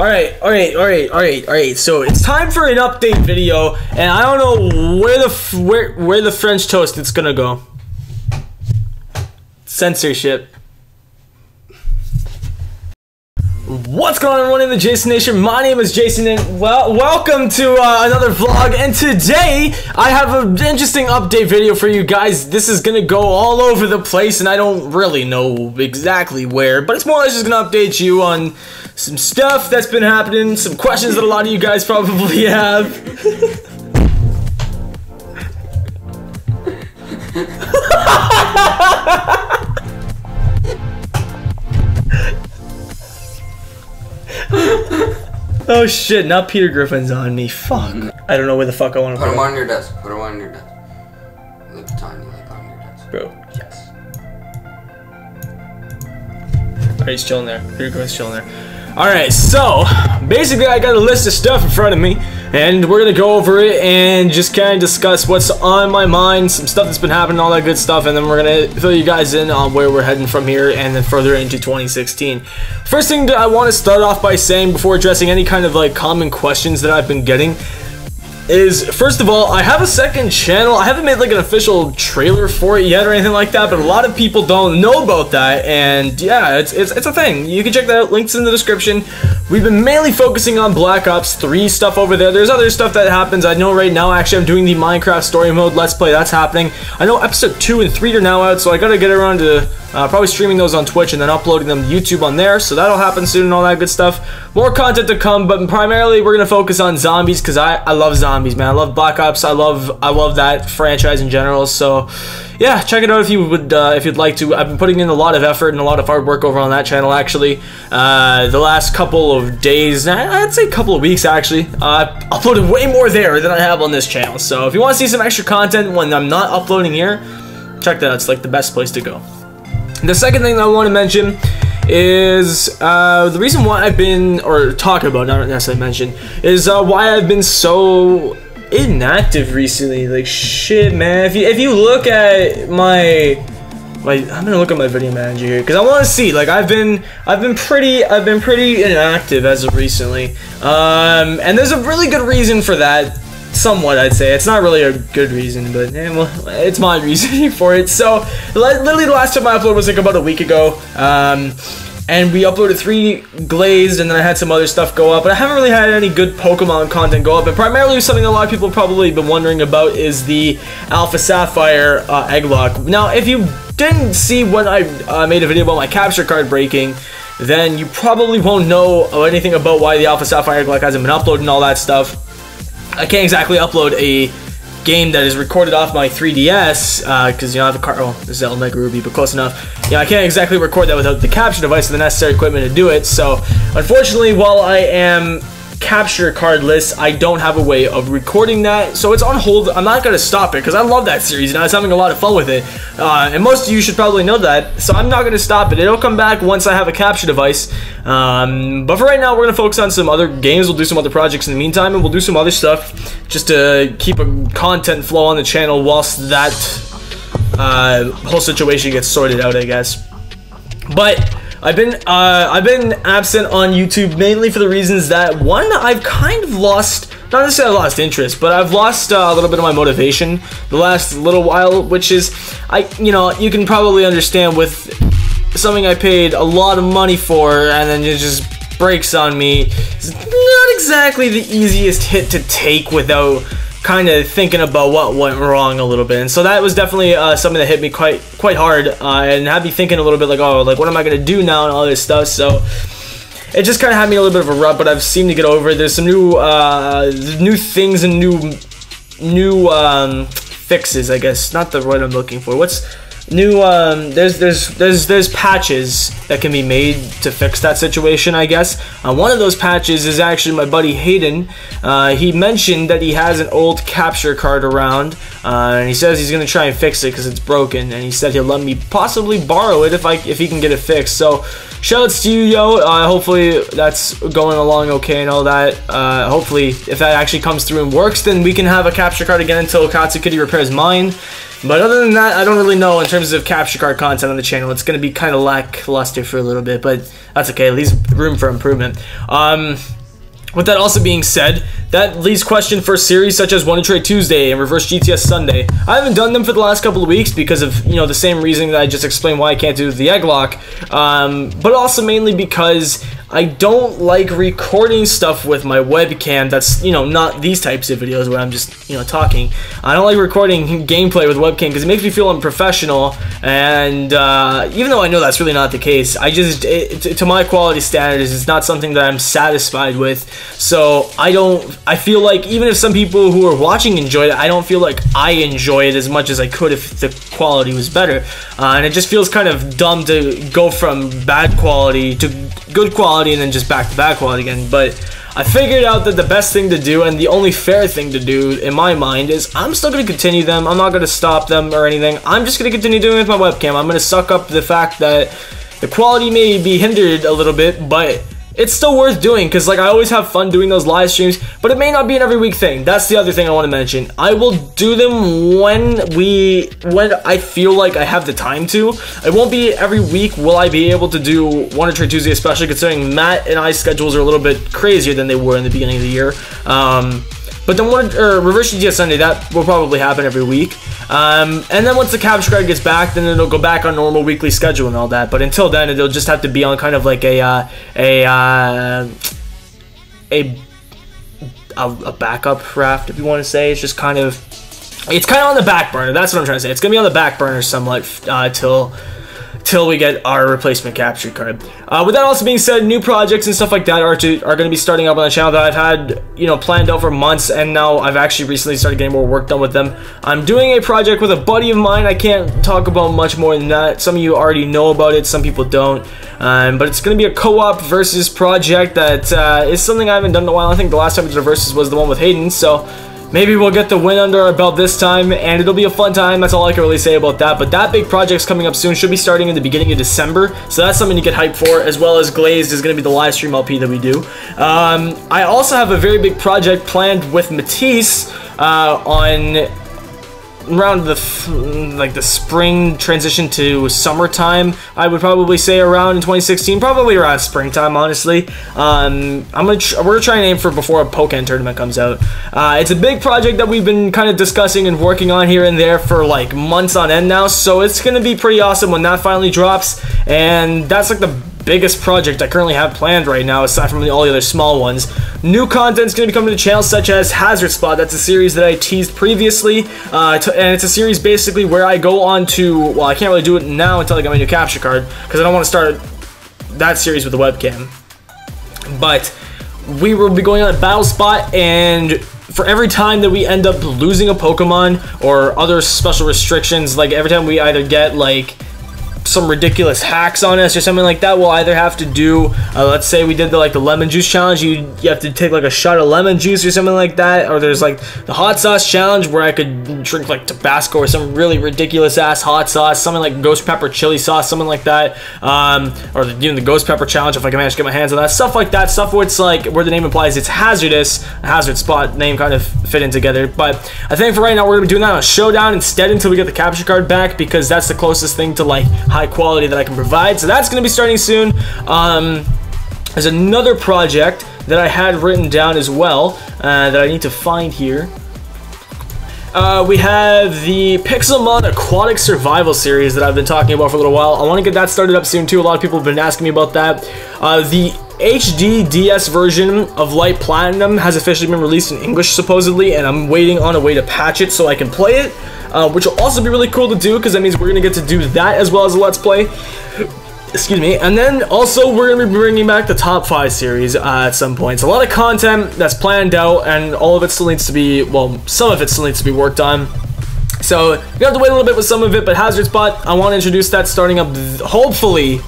Alright. So it's time for an update video, and I don't know where the French toast it's gonna go. Censorship. What's going on, everyone in the Jason Nation? My name is Jason, and welcome to another vlog. And today I have an interesting update video for you guys. This is gonna go all over the place, and I don't really know exactly where, but it's more or less just gonna update you on some stuff that's been happening, some questions that a lot of you guys probably have. Oh shit, now Peter Griffin's on me. Fuck. I don't know where the fuck I want to put him on your desk. Put him on your desk. Look tiny, like on your desk. Bro, yes. Alright, he's chilling there. Peter Griffin's chilling there. Alright, so basically I got a list of stuff in front of me, and we're gonna go over it and just kind of discuss what's on my mind, some stuff that's been happening, all that good stuff, and then we're gonna fill you guys in on where we're heading from here and then further into 2016. First thing that I want to start off by saying before addressing any kind of like common questions that I've been getting is, first of all, I have a second channel. I haven't made like an official trailer for it yet or anything like that, but a lot of people don't know about that, and yeah, it's a thing. You can check that out, links in the description. We've been mainly focusing on Black Ops 3 stuff over there. There's other stuff that happens. I know right now, actually, I'm doing the Minecraft story mode Let's Play. That's happening. I know episode 2 and 3 are now out, so I gotta get around to probably streaming those on Twitch and then uploading them to YouTube on there, so that'll happen soon and all that good stuff. More content to come, but primarily we're gonna focus on zombies because I love zombies, man. I love Black Ops. I love that franchise in general. So yeah, check it out if you would, if you'd like to. I've been putting in a lot of effort and a lot of hard work over on that channel, actually. The last couple of days, I'd say a couple of weeks, actually. I've uploaded way more there than I have on this channel. So if you want to see some extra content when I'm not uploading here, check that out. It's like the best place to go. The second thing that I want to mention is the reason why I've been, or talk about, not necessarily mention, is why I've been so inactive recently. Like shit, man. If you look at I'm gonna look at my video manager here because I want to see. Like I've been pretty inactive as of recently, and there's a really good reason for that. Somewhat, I'd say. It's not really a good reason, but well, it's my reasoning for it. So literally the last time I uploaded was like about a week ago, and we uploaded 3 glazed, and then I had some other stuff go up, but I haven't really had any good Pokemon content go up, and primarily something a lot of people have probably been wondering about is the Alpha Sapphire Egglocke. Now, if you didn't see when I made a video about my capture card breaking, then you probably won't know anything about why the Alpha Sapphire Egglocke hasn't been uploaded and all that stuff. I can't exactly upload a game that is recorded off my 3DS, because, you know, I have a card, oh, this is Mega Ruby, but close enough. Yeah, I can't exactly record that without the capture device and the necessary equipment to do it, so, unfortunately, while I am capture cardless, I don't have a way of recording that, so it's on hold. I'm not going to stop it, because I love that series, and I was having a lot of fun with it, and most of you should probably know that, so I'm not going to stop it. It'll come back once I have a capture device, but for right now, we're going to focus on some other games. We'll do some other projects in the meantime, and we'll do some other stuff, just to keep a content flow on the channel whilst that whole situation gets sorted out, I guess. But I've been absent on YouTube mainly for the reasons that, one, I've kind of lost, not necessarily lost interest, but I've lost a little bit of my motivation the last little while, which is, you know, you can probably understand with something I paid a lot of money for and then it just breaks on me. It's not exactly the easiest hit to take without kind of thinking about what went wrong a little bit, and so that was definitely something that hit me quite hard, and had me thinking a little bit like, oh, like what am I gonna do now and all this stuff. So it just kind of had me a little bit of a rut, but I've seemed to get over it. There's some new things and new fixes, I guess. Not the word I'm looking for. What's new? There's patches that can be made to fix that situation, I guess. One of those patches is actually my buddy Hayden. He mentioned that he has an old capture card around, and he says he's gonna try and fix it because it's broken, and he said he'll let me possibly borrow it if he can get it fixed. So shoutouts to you, yo. Hopefully that's going along okay and all that. Hopefully if that actually comes through and works, then we can have a capture card again until Katsukitty repairs mine. But other than that, I don't really know in terms of capture card content on the channel. It's going to be kind of lackluster for a little bit, but that's okay. It leaves room for improvement. With that also being said, that leaves question for series such as Wonder Trade Tuesday and Reverse GTS Sunday. I haven't done them for the last couple of weeks because of, you know, the same reason that I just explained why I can't do the Egglocke, but also mainly because I don't like recording stuff with my webcam that's, you know, not these types of videos where I'm just, you know, talking. I don't like recording gameplay with webcam because it makes me feel unprofessional, and even though I know that's really not the case, I just, to my quality standards, it's not something that I'm satisfied with. So I feel like even if some people who are watching enjoyed it, I don't feel like I enjoy it as much as I could if the quality was better. And it just feels kind of dumb to go from bad quality to good quality and then just back to bad quality again. But I figured out that the best thing to do and the only fair thing to do in my mind is I'm still going to continue them. I'm not going to stop them or anything. I'm just going to continue doing it with my webcam. I'm going to suck up the fact that the quality may be hindered a little bit, but it's still worth doing because, like, I always have fun doing those live streams, but it may not be an every week thing. That's the other thing I want to mention. I will do them when I feel like I have the time to. It won't be every week will I be able to do Wonder Trade Tuesday, especially considering Matt and I's schedules are a little bit crazier than they were in the beginning of the year. But then Reverse GTS Sunday, that will probably happen every week. And then once the capture card gets back, then it'll go back on normal weekly schedule and all that. But until then, it'll just have to be on kind of like a backup raft, if you want to say. It's just kind of, it's kind of on the back burner. That's what I'm trying to say. It's gonna be on the back burner somewhat till we get our replacement capture card. With that also being said, new projects and stuff like that are going to be starting up on the channel that I've had, you know, planned out for months, and now I've actually recently started getting more work done with them. I'm doing a project with a buddy of mine. I can't talk about much more than that. Some of you already know about it, some people don't. But it's going to be a co-op versus project that is something I haven't done in a while. I think the last time we did a versus was the one with Hayden, so maybe we'll get the win under our belt this time, and it'll be a fun time. That's all I can really say about that. But that big project's coming up soon. Should be starting in the beginning of December, so that's something to get hyped for, as well as Glazed is going to be the live stream LP that we do. I also have a very big project planned with Matisse on around the spring transition to summertime. I would probably say around in 2016, probably around springtime, honestly. we're gonna try and aim for before a Pokken tournament comes out. It's a big project that we've been kind of discussing and working on here and there for like months on end now, so it's gonna be pretty awesome when that finally drops. And that's like the biggest project I currently have planned right now, aside from all the other small ones. New content's going to be coming to the channel, such as Hazard Spot. That's a series that I teased previously, and it's a series basically where I go on to, well, I can't really do it now until I get my new capture card, because I don't want to start that series with a webcam. But we will be going on a battle spot, and for every time that we end up losing a Pokemon or other special restrictions, like every time we either get like some ridiculous hacks on us or something like that, we'll either have to do, let's say we did the lemon juice challenge, you have to take like a shot of lemon juice or something like that, or there's like the hot sauce challenge where I could drink like Tabasco or some really ridiculous ass hot sauce, something like ghost pepper chili sauce, something like that, or even the ghost pepper challenge if I can manage to get my hands on that, stuff like that, stuff where it's like, where the name implies it's hazardous, Hazard Spot name kind of fit in together. But I think for right now we're gonna be doing that on a showdown instead until we get the capture card back, because that's the closest thing to like high quality that I can provide. So that's going to be starting soon. There's another project that I had written down as well that I need to find here. We have the Pixelmon Aquatic Survival series that I've been talking about for a little while. I want to get that started up soon too. A lot of people have been asking me about that. The HD DS version of Light Platinum has officially been released in English supposedly, and I'm waiting on a way to patch it so I can play it, which will also be really cool to do, because that means we're going to get to do that as well as a Let's Play. Excuse me. And then also we're going to be bringing back the Top 5 series at some point. It's a lot of content that's planned out, and all of it still needs to be, well, some of it still needs to be worked on. So you have to wait a little bit with some of it, but Hazard Spot, I want to introduce that starting up hopefully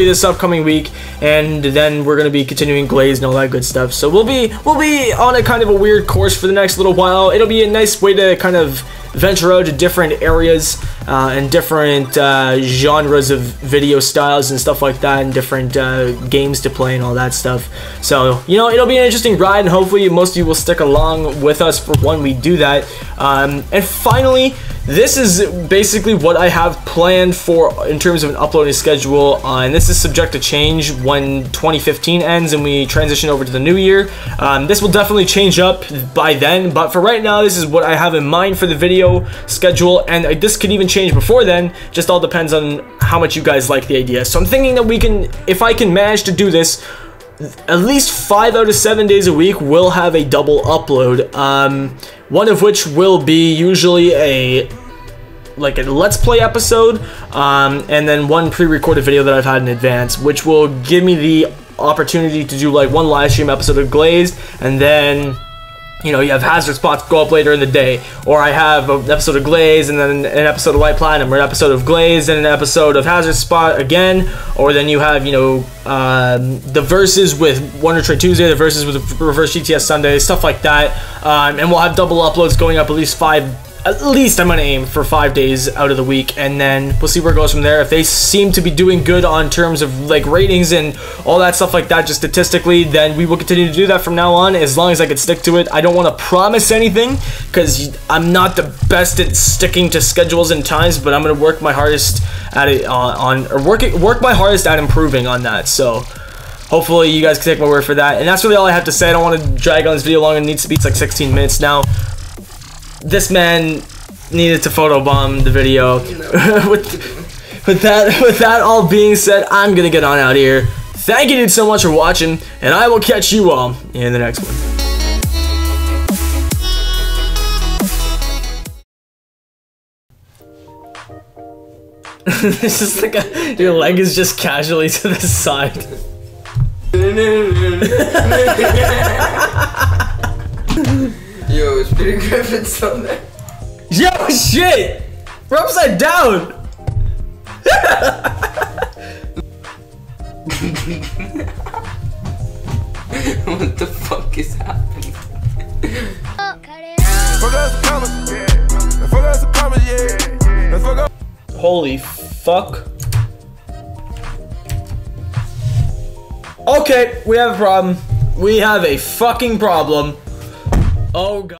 this upcoming week, and then we're going to be continuing Glaze and all that good stuff. So we'll be on a kind of a weird course for the next little while. It'll be a nice way to kind of venture out to different areas and different genres of video styles and stuff like that, and different games to play and all that stuff. So, you know, it'll be an interesting ride, and hopefully most of you will stick along with us for when we do that. And finally, this is basically what I have planned for in terms of an uploading schedule, and this is subject to change when 2015 ends and we transition over to the new year. This will definitely change up by then, but for right now, this is what I have in mind for the video schedule, and this could even change before then. Just all depends on how much you guys like the idea. So I'm thinking that we can, if I can manage to do this, at least 5 out of 7 days a week will have a double upload. One of which will be usually a let's play episode, and then one pre-recorded video that I've had in advance, which will give me the opportunity to do like one live stream episode of Glazed, and then, you know, you have hazard spots go up later in the day, or I have an episode of Glaze and then an episode of White Platinum, or an episode of Glaze and an episode of Hazard Spot again, or then you have, you know, the verses with Wonder Trade Tuesday, the verses with Reverse GTS Sunday, stuff like that, and we'll have double uploads going up at least I'm gonna aim for 5 days out of the week, and then we'll see where it goes from there. If they seem to be doing good on terms of like ratings and all that stuff like that, just statistically, then we will continue to do that from now on, as long as I can stick to it. I don't want to promise anything because I'm not the best at sticking to schedules and times, but I'm gonna work my hardest at it work my hardest at improving on that. So hopefully you guys can take my word for that, and that's really all I have to say. I don't want to drag on this video long. It needs to be, it's like 16 minutes now. This man needed to photobomb the video. with that all being said, I'm gonna get on out of here. Thank you dude so much for watching, and I will catch you all in the next one. This is like your leg is just casually to the side. Yo, it's Peter Griffin's on there. Yo, shit! We're upside down! What the fuck is happening? Holy fuck. Okay, we have a problem. We have a fucking problem. Oh god.